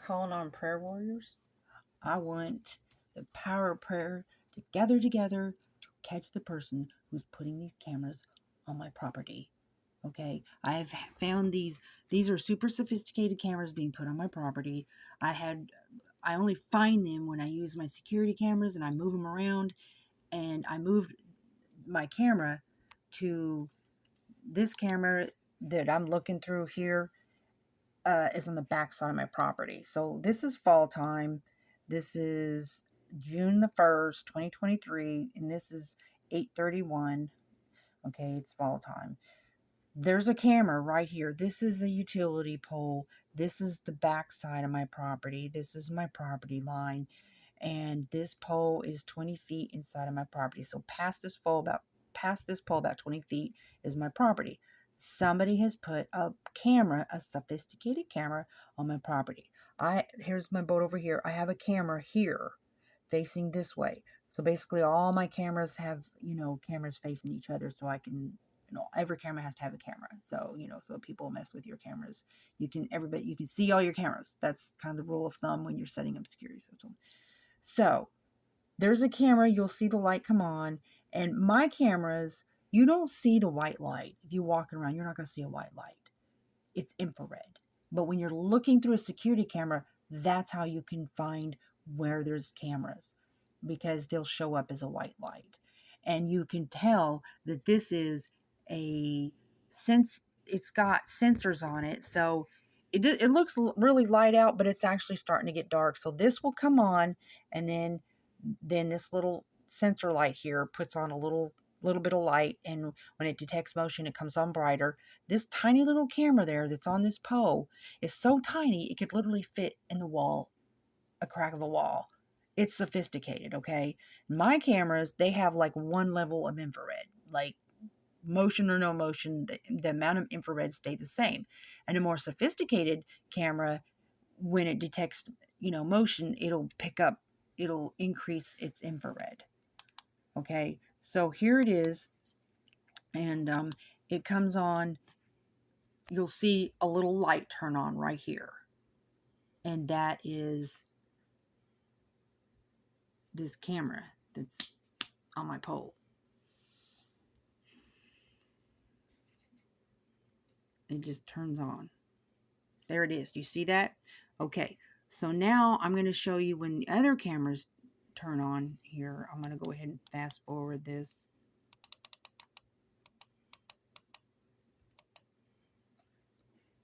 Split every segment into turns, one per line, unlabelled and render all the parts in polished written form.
calling on prayer warriors. I want the power of prayer to gather together to catch the person who's putting these cameras on my property. Okay, I have found these are super sophisticated cameras being put on my property. I only find them when I use my security cameras and I move them around, and I moved my camera to this camera that I'm looking through here is on the back side of my property. So this is fall time. This is June the 1st, 2023, and this is 8:31. Okay, it's fall time. There's a camera right here. This is a utility pole. This is the back side of my property. This is my property line. And this pole is 20 feet inside of my property. So past this pole about 20 feet is my property. Somebody has put a camera, a sophisticated camera, on my property. Here's my boat over here. I have a camera here facing this way. So basically all my cameras have, cameras facing each other, so I can, every camera has to have a camera. So, so people mess with your cameras. You can see all your cameras. That's kind of the rule of thumb when you're setting up security system. So there's a camera, you'll see the light come on, and my cameras, you don't see the white light. If you're walking around, you're not going to see a white light. It's infrared. But when you're looking through a security camera, that's how you can find where there's cameras, because they'll show up as a white light. And you can tell that this is it's got sensors on it, so it looks really light out, but it's actually starting to get dark. So this will come on, and then this little sensor light here puts on a little bit of light, and when it detects motion, it comes on brighter. This tiny little camera there that's on this pole is so tiny it could literally fit in the wall, a crack of a wall. It's sophisticated, okay? My cameras, they have like one level of infrared, like motion or no motion, the amount of infrared stay the same. And a more sophisticated camera, when it detects, motion, it'll increase its infrared. Okay, so here it is, and it comes on. You'll see a little light turn on right here, and that is this camera that's on my pole. It just turns on. There it is. Do you see that? Okay, so now I'm going to show you when the other cameras turn on here. I'm going to go ahead and fast forward this.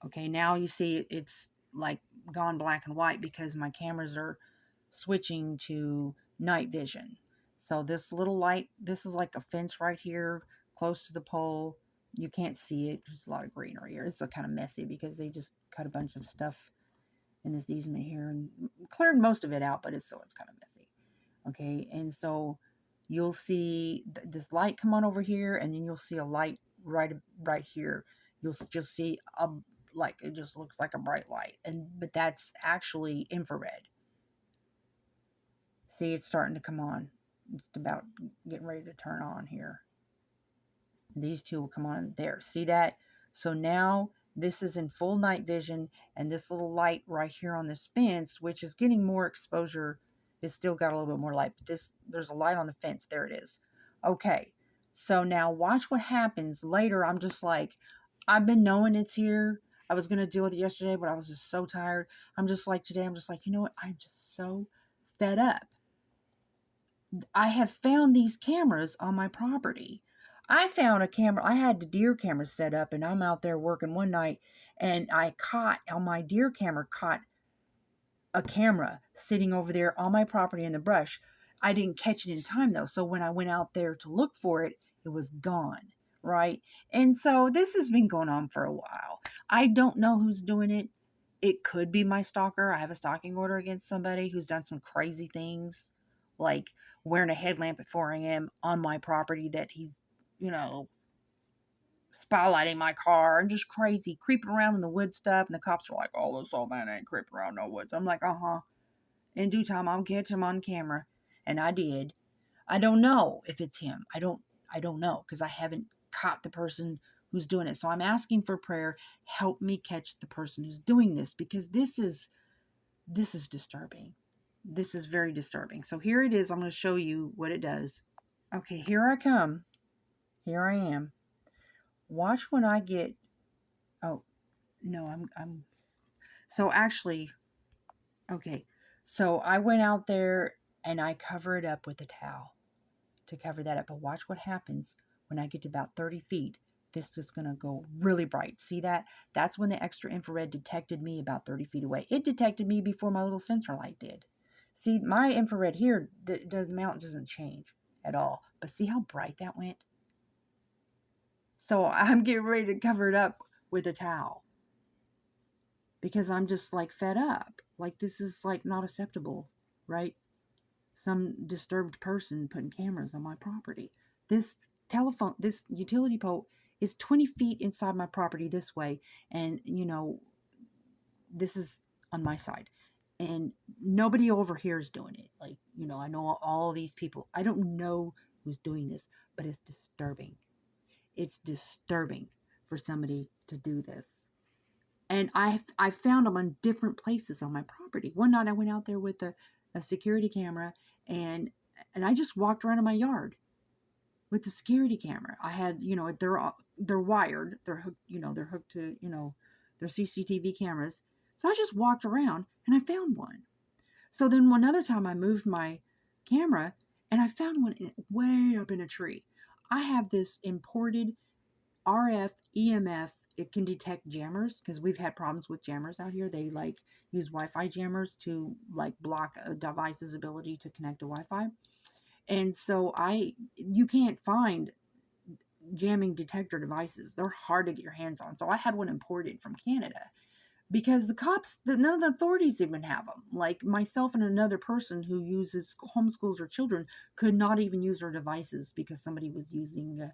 Okay, now you see it's like gone black and white because my cameras are switching to night vision. So this little light, this is like a fence right here close to the pole. You can't see it. There's a lot of greenery here. It's kind of messy because they just cut a bunch of stuff in this easement here and cleared most of it out, but it's kind of messy. Okay, and so you'll see this light come on over here, and then you'll see a light right here. You'll just see it just looks like a bright light, but that's actually infrared. See, it's starting to come on. It's about getting ready to turn on here. These two will come on there. See that? So now this is in full night vision, and this little light right here on this fence, which is getting more exposure, it's still got a little bit more light, but there's a light on the fence. There it is. Okay, so now watch what happens later. I'm just like, I've been knowing it's here. I was going to deal with it yesterday, but I was just so tired. Today, I'm just like, you know what? I'm just so fed up. I have found these cameras on my property. I found a camera. I had the deer camera set up, and I'm out there working one night, and I caught on my deer camera a camera sitting over there on my property in the brush. I didn't catch it in time though, so when I went out there to look for it, it was gone, right? And so this has been going on for a while. I don't know who's doing it. It could be my stalker. I have a stalking order against somebody who's done some crazy things, like wearing a headlamp at 4 a.m. on my property that he's, spotlighting my car and just crazy, creeping around in the wood stuff. And the cops are like, oh, this old man ain't creeping around no woods. I'm like, in due time, I'll catch him on camera. And I did. I don't know if it's him. I don't know, because I haven't caught the person who's doing it. So I'm asking for prayer. Help me catch the person who's doing this, because this is This is disturbing. This is very disturbing. So here it is. I'm going to show you what it does. Okay, here I come. Here I am. Watch when I get, oh, no, I'm, so actually, okay. So I went out there and I cover it up with a towel to cover that up. But watch what happens when I get to about 30 feet. This is going to go really bright. See that? That's when the extra infrared detected me about 30 feet away. It detected me before my little sensor light did. See, my infrared here, the amount doesn't change at all. But see how bright that went? So I'm getting ready to cover it up with a towel because I'm just like fed up. Like this is like not acceptable, right? Some disturbed person putting cameras on my property. This this utility pole is 20 feet inside my property this way. And, this is on my side. And nobody over here is doing it. Like, I know all these people. I don't know who's doing this, but it's disturbing. It's disturbing for somebody to do this. And I found them on different places on my property. One night I went out there with a security camera and I just walked around in my yard with the security camera. I had, they're wired, they're hooked, they're hooked to, their CCTV cameras. So I just walked around and I found one. So then one other time I moved my camera and I found one way up in a tree. I have this imported RF EMF. It can detect jammers because we've had problems with jammers out here. They like use Wi-Fi jammers to like block a device's ability to connect to Wi-Fi. And so you can't find jamming detector devices. They're hard to get your hands on. So I had one imported from Canada because the cops, none of the authorities even have them. Like myself and another person who homeschools her children could not even use her devices because somebody was using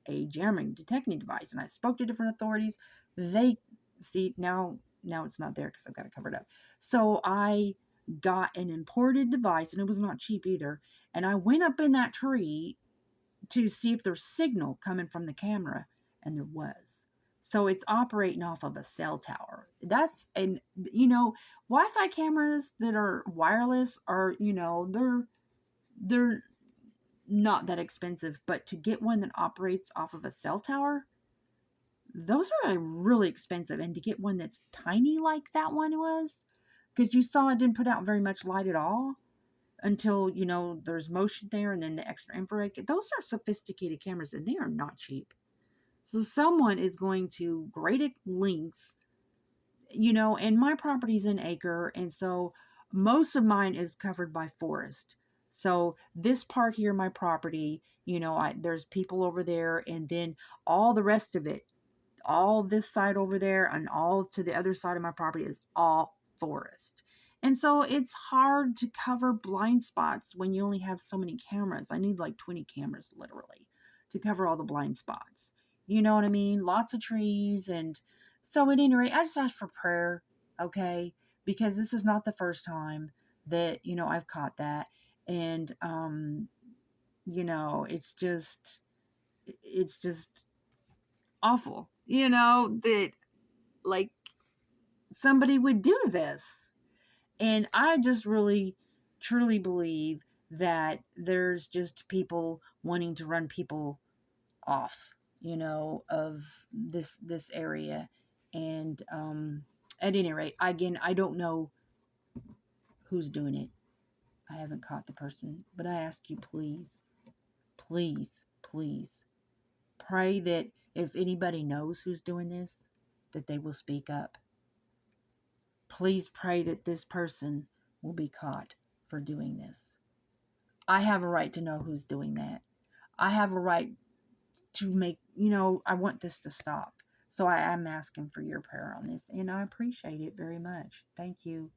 a jamming detecting device. And I spoke to different authorities. They see now it's not there because I've got it covered up. So I got an imported device and it was not cheap either. And I went up in that tree to see if there's signal coming from the camera, and there was. So it's operating off of a cell tower. And Wi-Fi cameras that are wireless are, they're not that expensive, but to get one that operates off of a cell tower, those are really expensive. And to get one that's tiny like that one was, because you saw it didn't put out very much light at all until, there's motion there and then the extra infrared. Those are sophisticated cameras and they are not cheap. So someone is going to great lengths, and my property's an acre. And so most of mine is covered by forest. So this part here, my property, there's people over there and then all the rest of it, all this side over there and all to the other side of my property is all forest. And so it's hard to cover blind spots when you only have so many cameras. I need like 20 cameras literally to cover all the blind spots. You know what I mean? Lots of trees. And so at any rate, I just ask for prayer, okay? Because this is not the first time that, I've caught that. And, it's just awful, that like somebody would do this. And I just really truly believe that there's just people wanting to run people off, of this area. And at any rate, again, I don't know who's doing it. I haven't caught the person, but I ask you, please, please, please pray that if anybody knows who's doing this, that they will speak up. Please pray that this person will be caught for doing this. I have a right to know who's doing that. I have a right to make, I want this to stop. So I am asking for your prayer on this, and I appreciate it very much. Thank you.